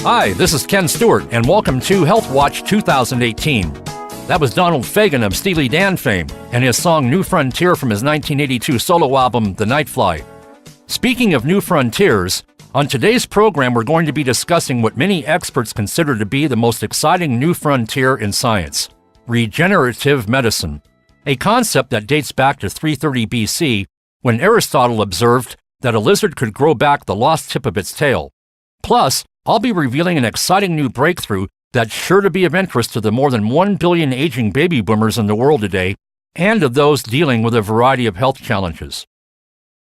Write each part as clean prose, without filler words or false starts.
Hi, this is Ken Stewart, and welcome to Health Watch 2018. That was Donald Fagen of Steely Dan fame, and his song New Frontier from his 1982 solo album, The Nightfly. Speaking of new frontiers, on today's program we're going to be discussing what many experts consider to be the most exciting new frontier in science, regenerative medicine, a concept that dates back to 330 BC, when Aristotle observed that a lizard could grow back the lost tip of its tail. Plus, I'll be revealing an exciting new breakthrough that's sure to be of interest to the more than 1 billion aging baby boomers in the world today, and of those dealing with a variety of health challenges.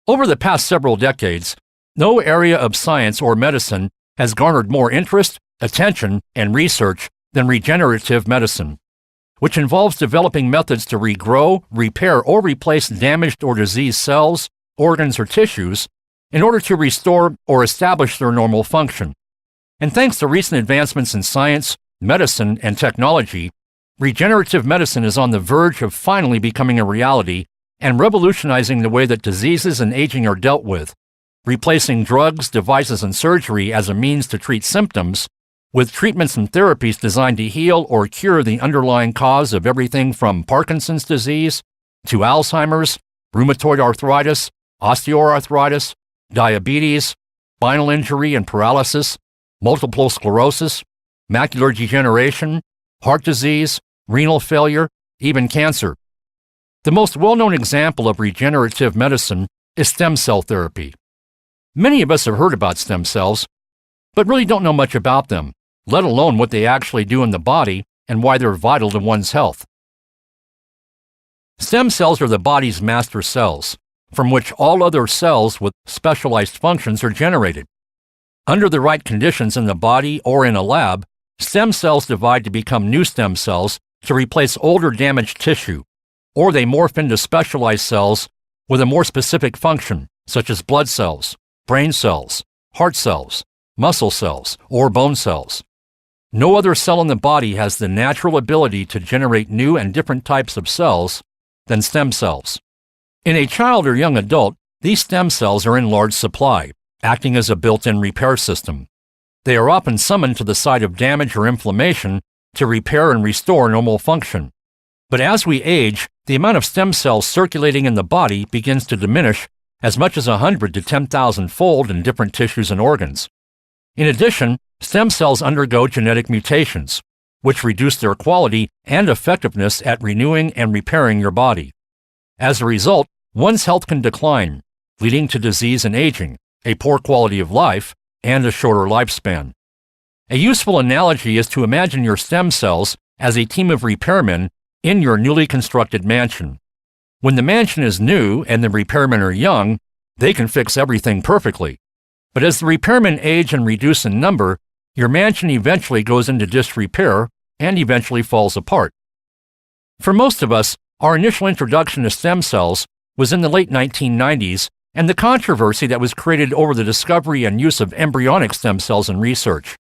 Over the past several decades, no area of science or medicine has garnered more interest, attention, and research than regenerative medicine, which involves developing methods to regrow, repair, or replace damaged or diseased cells, organs, or tissues in order to restore or establish their normal function. And thanks to recent advancements in science, medicine, and technology, regenerative medicine is on the verge of finally becoming a reality and revolutionizing the way that diseases and aging are dealt with, replacing drugs, devices, and surgery as a means to treat symptoms with treatments and therapies designed to heal or cure the underlying cause of everything from Parkinson's disease to Alzheimer's, rheumatoid arthritis, osteoarthritis, diabetes, spinal injury and paralysis, multiple sclerosis, macular degeneration, heart disease, renal failure, even cancer. The most well-known example of regenerative medicine is stem cell therapy. Many of us have heard about stem cells, but really don't know much about them, let alone what they actually do in the body and why they're vital to one's health. Stem cells are the body's master cells, from which all other cells with specialized functions are generated. Under the right conditions in the body or in a lab, stem cells divide to become new stem cells to replace older damaged tissue, or they morph into specialized cells with a more specific function, such as blood cells, brain cells, heart cells, muscle cells, or bone cells. No other cell in the body has the natural ability to generate new and different types of cells than stem cells. In a child or young adult, these stem cells are in large supply, acting as a built-in repair system. They are often summoned to the site of damage or inflammation to repair and restore normal function. But as we age, the amount of stem cells circulating in the body begins to diminish as much as 100 to 10,000-fold in different tissues and organs. In addition, stem cells undergo genetic mutations, which reduce their quality and effectiveness at renewing and repairing your body. As a result, one's health can decline, leading to disease and aging, a poor quality of life, and a shorter lifespan. A useful analogy is to imagine your stem cells as a team of repairmen in your newly constructed mansion. When the mansion is new and the repairmen are young, they can fix everything perfectly. But as the repairmen age and reduce in number, your mansion eventually goes into disrepair and eventually falls apart. For most of us, our initial introduction to stem cells was in the late 1990s, and the controversy that was created over the discovery and use of embryonic stem cells in research.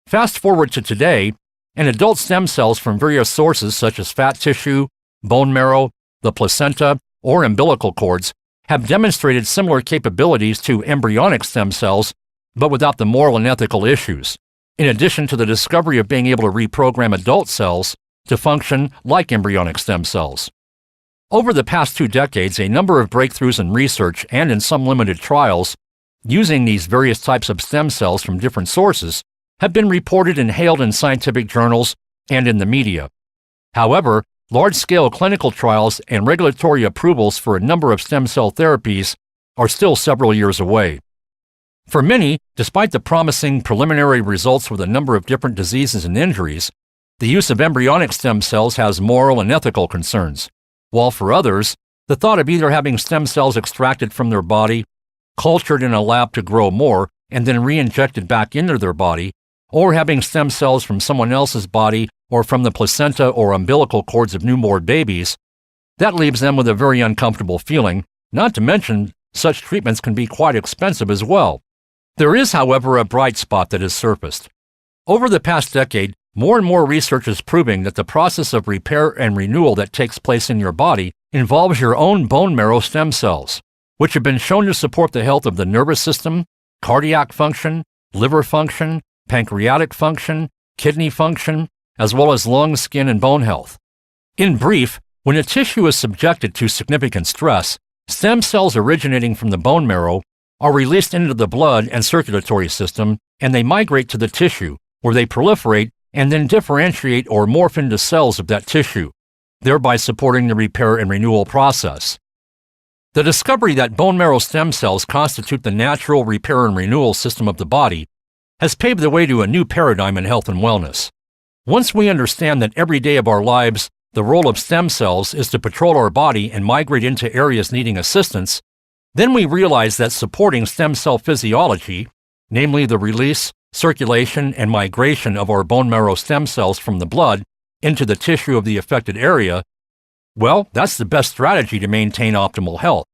Fast forward to today, and adult stem cells from various sources such as fat tissue, bone marrow, the placenta, or umbilical cords have demonstrated similar capabilities to embryonic stem cells, but without the moral and ethical issues, in addition to the discovery of being able to reprogram adult cells to function like embryonic stem cells. Over the past 2 decades, a number of breakthroughs in research and in some limited trials using these various types of stem cells from different sources have been reported and hailed in scientific journals and in the media. However, large-scale clinical trials and regulatory approvals for a number of stem cell therapies are still several years away. For many, despite the promising preliminary results with a number of different diseases and injuries, the use of embryonic stem cells has moral and ethical concerns. While for others, the thought of either having stem cells extracted from their body, cultured in a lab to grow more, and then re-injected back into their body, or having stem cells from someone else's body or from the placenta or umbilical cords of newborn babies, that leaves them with a very uncomfortable feeling, not to mention such treatments can be quite expensive as well. There is, however, a bright spot that has surfaced. Over the past decade, more and more research is proving that the process of repair and renewal that takes place in your body involves your own bone marrow stem cells, which have been shown to support the health of the nervous system, cardiac function, liver function, pancreatic function, kidney function, as well as lung, skin, and bone health. In brief, when a tissue is subjected to significant stress, stem cells originating from the bone marrow are released into the blood and circulatory system, and they migrate to the tissue, where they proliferate and then differentiate or morph into cells of that tissue, thereby supporting the repair and renewal process. The discovery that bone marrow stem cells constitute the natural repair and renewal system of the body has paved the way to a new paradigm in health and wellness. Once we understand that every day of our lives, the role of stem cells is to patrol our body and migrate into areas needing assistance, then we realize that supporting stem cell physiology, namely the release, circulation, and migration of our bone marrow stem cells from the blood into the tissue of the affected area, well, that's the best strategy to maintain optimal health.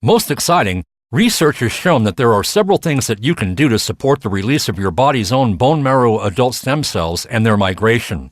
Most exciting, research has shown that there are several things that you can do to support the release of your body's own bone marrow adult stem cells and their migration.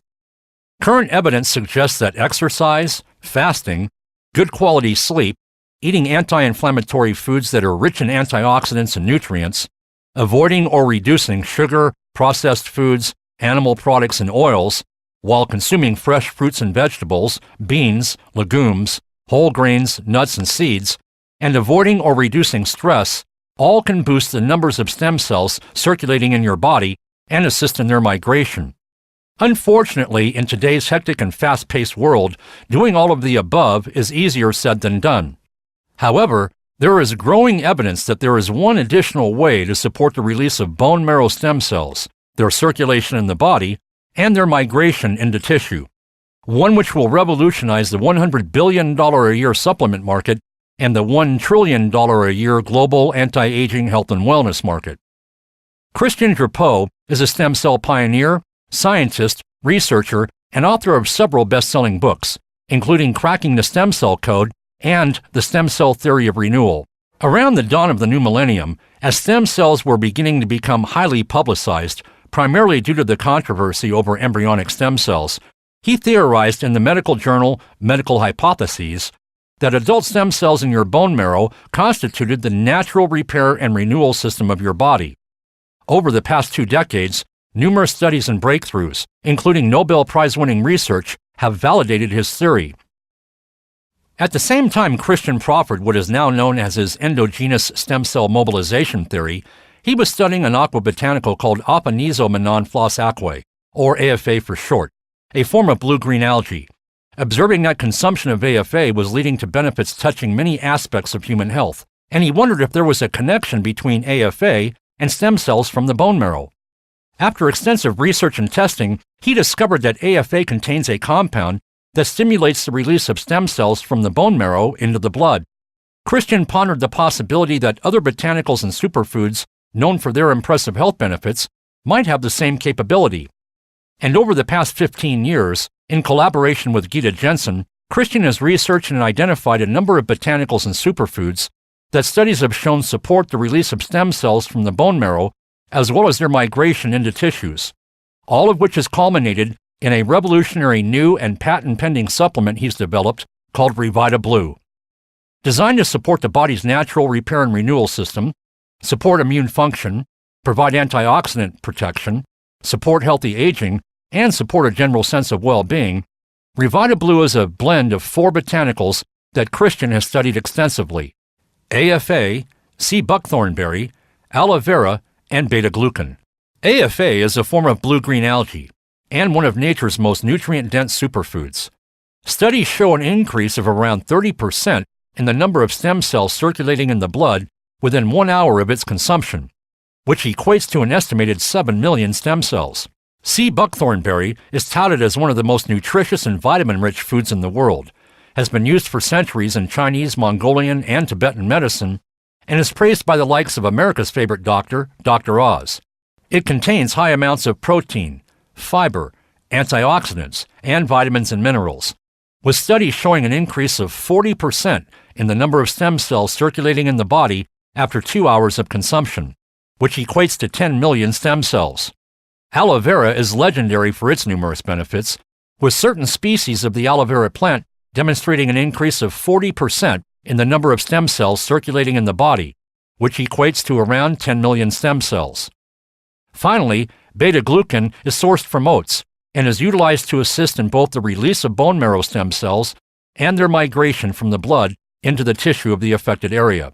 Current evidence suggests that exercise, fasting, good quality sleep, eating anti-inflammatory foods that are rich in antioxidants and nutrients, avoiding or reducing sugar, processed foods, animal products, and oils, while consuming fresh fruits and vegetables, beans, legumes, whole grains, nuts, and seeds, and avoiding or reducing stress, all can boost the numbers of stem cells circulating in your body and assist in their migration. Unfortunately, in today's hectic and fast-paced world, doing all of the above is easier said than done. However, there is growing evidence that there is one additional way to support the release of bone marrow stem cells, their circulation in the body, and their migration into tissue, one which will revolutionize the $100 billion a year supplement market and the $1 trillion a year global anti-aging health and wellness market. Christian Drapeau is a stem cell pioneer, scientist, researcher, and author of several best-selling books, including Cracking the Stem Cell Code and The Stem Cell Theory of Renewal. Around the dawn of the new millennium, as stem cells were beginning to become highly publicized, primarily due to the controversy over embryonic stem cells, he theorized in the medical journal Medical Hypotheses that adult stem cells in your bone marrow constituted the natural repair and renewal system of your body. Over the past 2 decades, numerous studies and breakthroughs, including Nobel Prize-winning research, have validated his theory. At the same time Christian proffered what is now known as his endogenous stem cell mobilization theory, he was studying an aqua botanical called Aphanizomenon floss aquae, or AFA for short, a form of blue-green algae, observing that consumption of AFA was leading to benefits touching many aspects of human health, and he wondered if there was a connection between AFA and stem cells from the bone marrow. After extensive research and testing, he discovered that AFA contains a compound that stimulates the release of stem cells from the bone marrow into the blood. Christian pondered the possibility that other botanicals and superfoods, known for their impressive health benefits, might have the same capability. And over the past 15 years, in collaboration with Gita Jensen, Christian has researched and identified a number of botanicals and superfoods that studies have shown support the release of stem cells from the bone marrow as well as their migration into tissues, all of which has culminated in a revolutionary new and patent-pending supplement he's developed called Revita Blue. Designed to support the body's natural repair and renewal system, support immune function, provide antioxidant protection, support healthy aging, and support a general sense of well-being, Revita Blue is a blend of 4 botanicals that Christian has studied extensively: AFA, sea buckthornberry, aloe vera, and beta-glucan. AFA is a form of blue-green algae and one of nature's most nutrient-dense superfoods. Studies show an increase of around 30% in the number of stem cells circulating in the blood within 1 hour of its consumption, which equates to an estimated 7 million stem cells. Sea buckthornberry is touted as one of the most nutritious and vitamin-rich foods in the world, has been used for centuries in Chinese, Mongolian, and Tibetan medicine, and is praised by the likes of America's favorite doctor, Dr. Oz. It contains high amounts of protein, fiber, antioxidants, and vitamins and minerals, with studies showing an increase of 40% in the number of stem cells circulating in the body after 2 hours of consumption, which equates to 10 million stem cells. Aloe vera is legendary for its numerous benefits, with certain species of the aloe vera plant demonstrating an increase of 40% in the number of stem cells circulating in the body, which equates to around 10 million stem cells. Finally, beta-glucan is sourced from oats and is utilized to assist in both the release of bone marrow stem cells and their migration from the blood into the tissue of the affected area.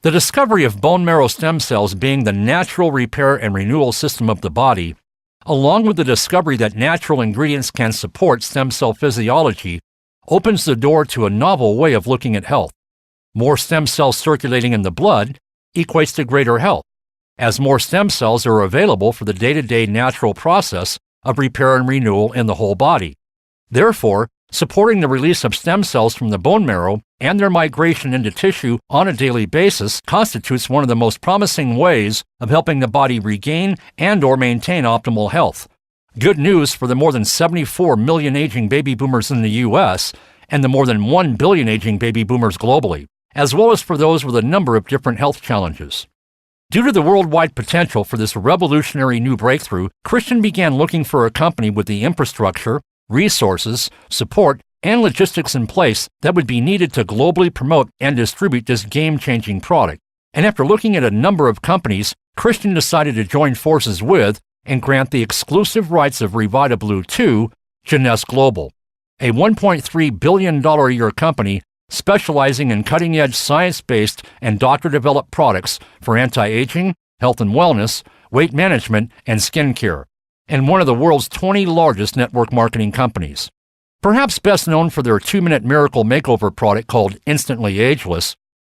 The discovery of bone marrow stem cells being the natural repair and renewal system of the body, along with the discovery that natural ingredients can support stem cell physiology, opens the door to a novel way of looking at health. More stem cells circulating in the blood equates to greater health, as more stem cells are available for the day-to-day natural process of repair and renewal in the whole body. Therefore, supporting the release of stem cells from the bone marrow and their migration into tissue on a daily basis constitutes one of the most promising ways of helping the body regain and/or maintain optimal health. Good news for the more than 74 million aging baby boomers in the U.S. and the more than 1 billion aging baby boomers globally, as well as for those with a number of different health challenges. Due to the worldwide potential for this revolutionary new breakthrough, Christian began looking for a company with the infrastructure, resources, support, and logistics in place that would be needed to globally promote and distribute this game-changing product. And after looking at a number of companies, Christian decided to join forces with and grant the exclusive rights of RevitaBlue to Jeunesse Global, a $1.3 billion a year company specializing in cutting-edge science-based and doctor-developed products for anti-aging, health and wellness, weight management, and skincare, and one of the world's 20 largest network marketing companies. Perhaps best known for their 2-minute miracle makeover product called Instantly Ageless,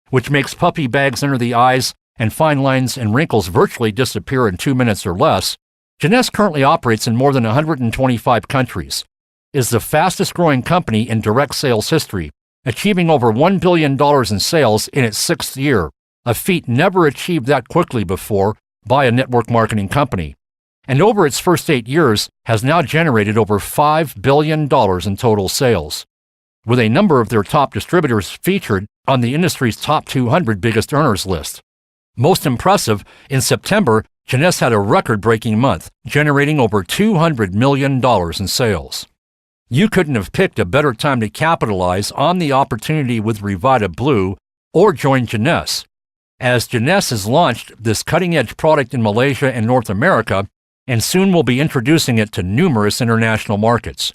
which makes puffy bags under the eyes and fine lines and wrinkles virtually disappear in 2 minutes or less, Jeunesse currently operates in more than 125 countries, is the fastest-growing company in direct sales history, achieving over $1 billion in sales in its 6th year, a feat never achieved that quickly before by a network marketing company, and over its first 8 years has now generated over $5 billion in total sales, with a number of their top distributors featured on the industry's top 200 biggest earners list. Most impressive, in September, Jeunesse had a record-breaking month, generating over $200 million in sales. You couldn't have picked a better time to capitalize on the opportunity with RevitaBlue or join Jeunesse, as Jeunesse has launched this cutting-edge product in Malaysia and North America and soon will be introducing it to numerous international markets.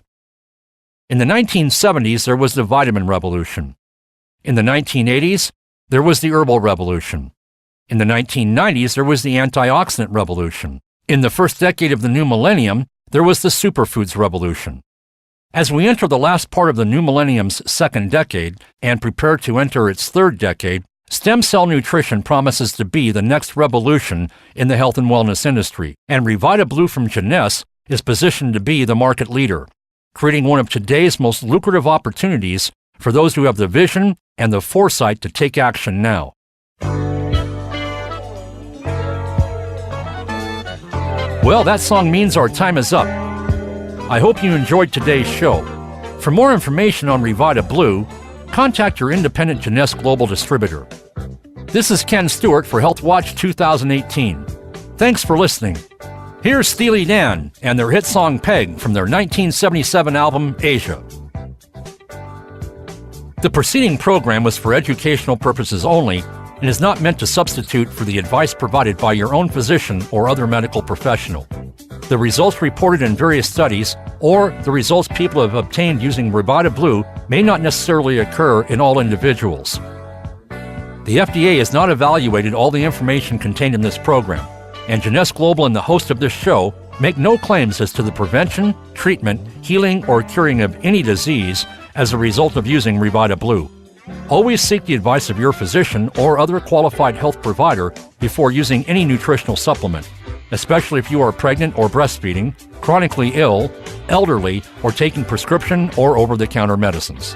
In the 1970s, there was the vitamin revolution. In the 1980s, there was the herbal revolution. In the 1990s, there was the antioxidant revolution. In the first decade of the new millennium, there was the superfoods revolution. As we enter the last part of the new millennium's second decade and prepare to enter its third decade, stem cell nutrition promises to be the next revolution in the health and wellness industry, and RevitaBlue from Jeunesse is positioned to be the market leader, creating one of today's most lucrative opportunities for those who have the vision and the foresight to take action now. Well, that song means our time is up. I hope you enjoyed today's show. For more information on RevitaBlue, contact your independent Jeunesse Global distributor. This is Ken Stewart for Health Watch 2018. Thanks for listening. Here's Steely Dan and their hit song Peg from their 1977 album Asia. The preceding program was for educational purposes only and is not meant to substitute for the advice provided by your own physician or other medical professional. The results reported in various studies or the results people have obtained using RevitaBlue may not necessarily occur in all individuals. The FDA has not evaluated all the information contained in this program, and Jeunesse Global and the host of this show make no claims as to the prevention, treatment, healing, or curing of any disease as a result of using RevitaBlue. Always seek the advice of your physician or other qualified health provider before using any nutritional supplement, especially if you are pregnant or breastfeeding, chronically ill, elderly, or taking prescription or over-the-counter medicines.